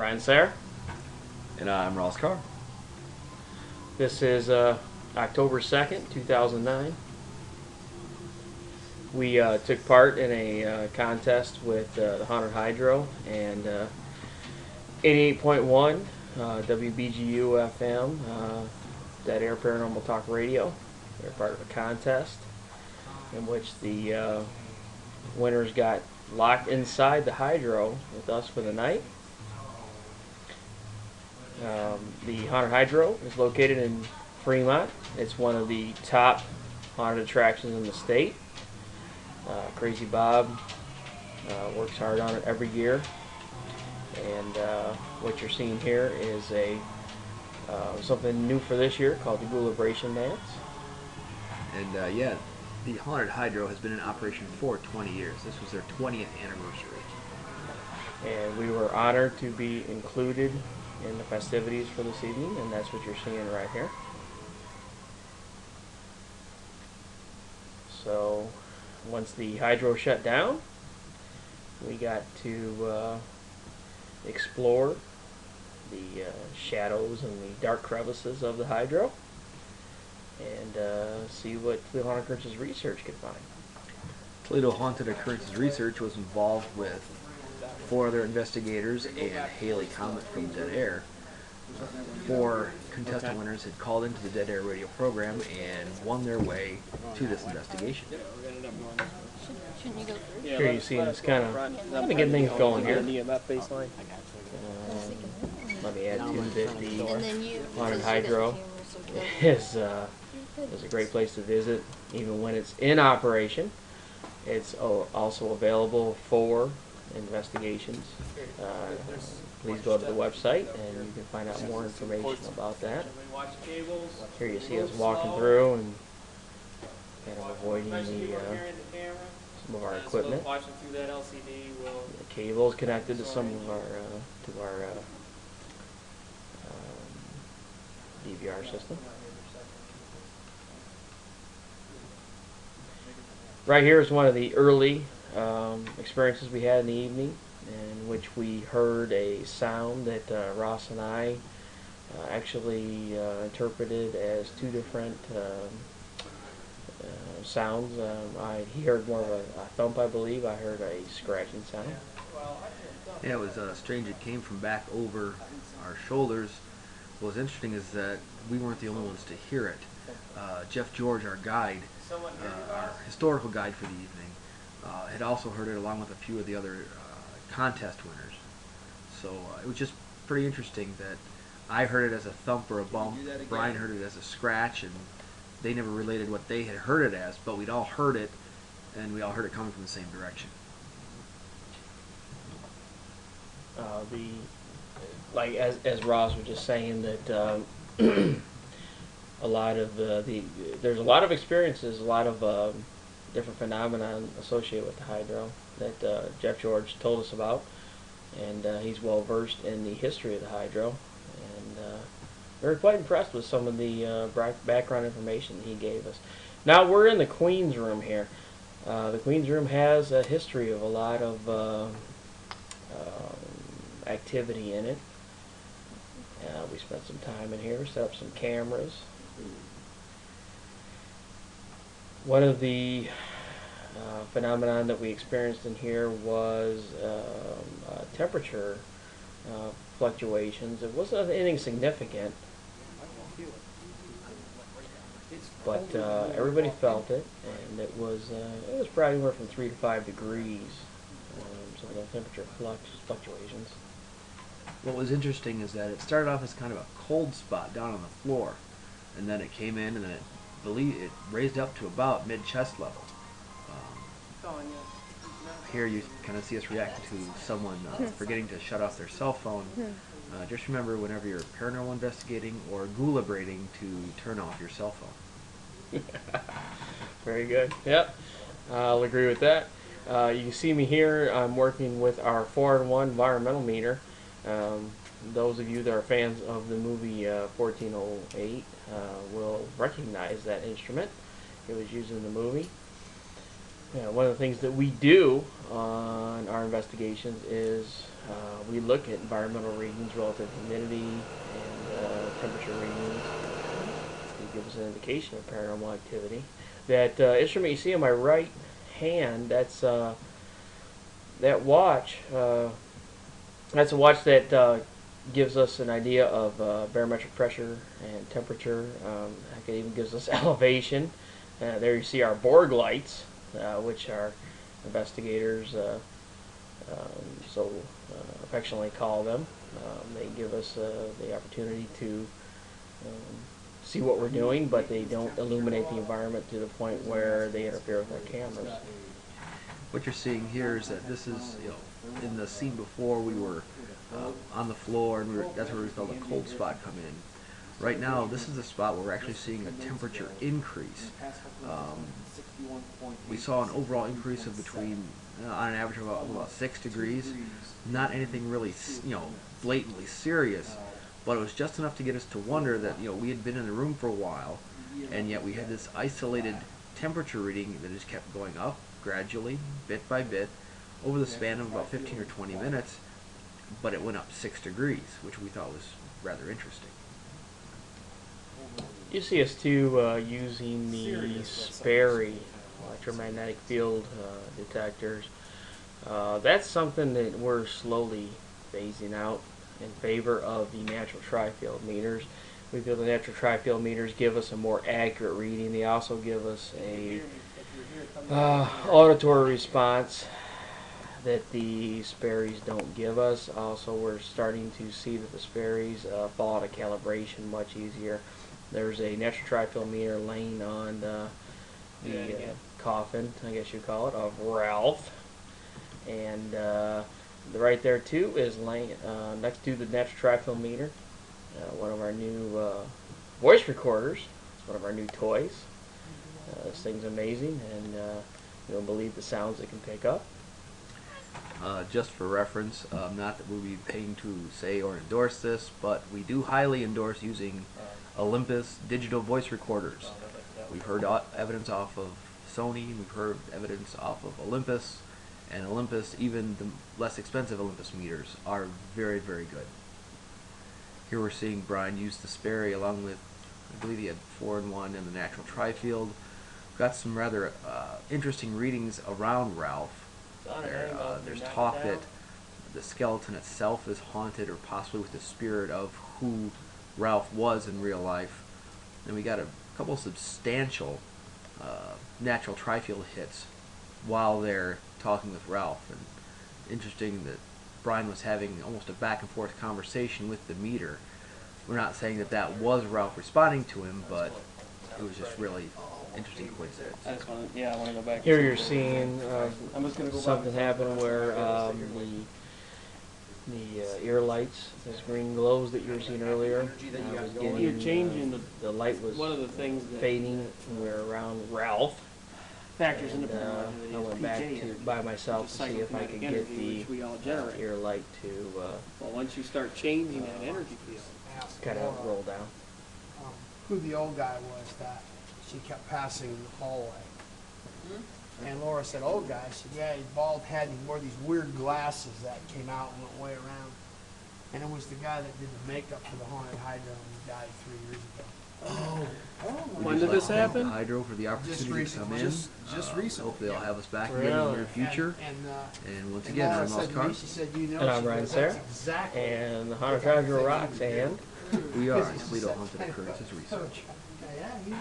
Brian Sayre. And I'm Ross Carr. This is October 2nd, 2009. We took part in a contest with the Haunted Hydro and 88.1 WBGU FM, that Air Paranormal Talk Radio. They're part of a contest in which the winners got locked inside the Hydro with us for the night. The Haunted Hydro is located in Fremont. It's one of the top haunted attractions in the state. Crazy Bob works hard on it every year. And what you're seeing here is something new for this year called the Ghoulibration Dance. And yeah, the Haunted Hydro has been in operation for 20 years. This was their 20th anniversary. And we were honored to be included in the festivities for this evening, and that's what you're seeing right here. So once the Hydro shut down, we got to explore the shadows and the dark crevices of the Hydro and see what Toledo Haunted Occurrences Research could find. Toledo Haunted Occurrences Research was involved with 4 other investigators and Haley Comet from Dead Air. 4 contestant winners had called into the Dead Air radio program and won their way to this investigation. Here you see it's kind of getting things going here. Let me add to that the Haunted Hydro is a great place to visit even when it's in operation. It's also available for investigations. Please go to the website and you can find out more information about that. Here you see us walking through and kind of avoiding some of our equipment. The cable is connected to some of our DVR system. Right here is one of the early experiences we had in the evening, in which we heard a sound that Ross and I actually interpreted as 2 different sounds. He heard more of a thump, I believe. I heard a scratching sound. Yeah, it was strange. It came from back over our shoulders. What was interesting is that we weren't the only ones to hear it. Jeff George, our guide, our historical guide for the evening, had also heard it along with a few of the other contest winners. So it was just pretty interesting that I heard it as a thump or a bump, Brian heard it as a scratch, and they never related what they had heard it as, but we'd all heard it, and we all heard it coming from the same direction. Like as Ross was just saying, that a lot of there's a lot of experiences, a lot of different phenomena associated with the Hydro that Jeff George told us about, and he's well versed in the history of the Hydro, and we were quite impressed with some of the background information he gave us. Now we're in the Queen's Room here. The Queen's Room has a history of a lot of activity in it. We spent some time in here, set up some cameras. One of the phenomenon that we experienced in here was temperature fluctuations. It wasn't anything significant, but everybody felt it, and it was probably anywhere from 3 to 5 degrees. Some of the temperature fluctuations. What was interesting is that it started off as kind of a cold spot down on the floor, and then it came in, and then it raised up to about mid-chest level. Here you kind of see us react to someone forgetting to shut off their cell phone. Just remember, whenever you're paranormal investigating or ghoulabrating, to turn off your cell phone. Very good. Yep, I'll agree with that. You can see me here. I'm working with our 4-in-1 environmental meter. Those of you that are fans of the movie 1408 will recognize that instrument. It was used in the movie. One of the things that we do on our investigations is we look at environmental readings, relative humidity, and temperature readings to give us an indication of paranormal activity. That instrument you see on my right hand, that's that watch. That's a watch that gives us an idea of barometric pressure and temperature. It even gives us elevation. There you see our Borg lights, which our investigators so affectionately call them. They give us the opportunity to see what we're doing, but they don't illuminate the environment to the point where they interfere with our cameras. What you're seeing here is that this is, in the scene before we were on the floor, and that's where we felt a cold spot come in. Right now, this is the spot where we're actually seeing a temperature increase. We saw an overall increase of between, on an average of about 6 degrees. Not anything really, blatantly serious, but it was just enough to get us to wonder that, we had been in the room for a while, and yet we had this isolated temperature reading that just kept going up gradually, bit by bit, over the span of about 15 or 20 minutes, but it went up 6 degrees, which we thought was rather interesting. You see us too using the Sperry electromagnetic field detectors. That's something that we're slowly phasing out in favor of the natural tri-field meters. We feel the natural tri-field meters give us a more accurate reading. They also give us a auditory response that the Sperry's don't give us. Also, we're starting to see that the Sperry's fall out of calibration much easier. There's a natural tri-field meter laying on the coffin, I guess you call it, of Ralph. And right there too is laying next to the natural tri-field meter, one of our new voice recorders. It's one of our new toys. This thing's amazing, and you won't believe the sounds it can pick up. Just for reference, not that we'll be paying to say or endorse this, but we do highly endorse using Olympus digital voice recorders. We've heard evidence off of Sony, we've heard evidence off of Olympus, and Olympus, even the less expensive Olympus meters, are very, very good. Here we're seeing Brian use the Sperry along with, I believe he had 4-in-1 and the natural tri-field. Got some rather interesting readings around Ralph. There's talk that the skeleton itself is haunted, or possibly with the spirit of who Ralph was in real life. And we got a couple substantial natural tri-field hits while they're talking with Ralph. And interesting that Brian was having almost a back and forth conversation with the meter. We're not saying that that was Ralph responding to him, but it was just really interesting coincidence. I want to go back. Here you're seeing something happen where the ear lights, this green glows that you were seeing earlier, You're changing the light was one of the things that fading. We're around Ralph. factors into I went back to by myself to see if I could get the ear light to well, once you start changing that energy field, kind of roll down. Who the old guy was that she kept passing in the hallway. And Laura said, old guy? She said, yeah, he's bald head, he wore these weird glasses that came out and went way around. And it was the guy that did the makeup for the Haunted Hydro, and he died 3 years ago. when did this happen? Hydro for the opportunity to come in. Just recently. Hopefully they'll have us back again in the near future. And once again, I'm Ross Carr. And I'm Ryan Sarah. And the Haunted Hydro rocks, and we are Toledo Haunted Occurrences Research. Yeah,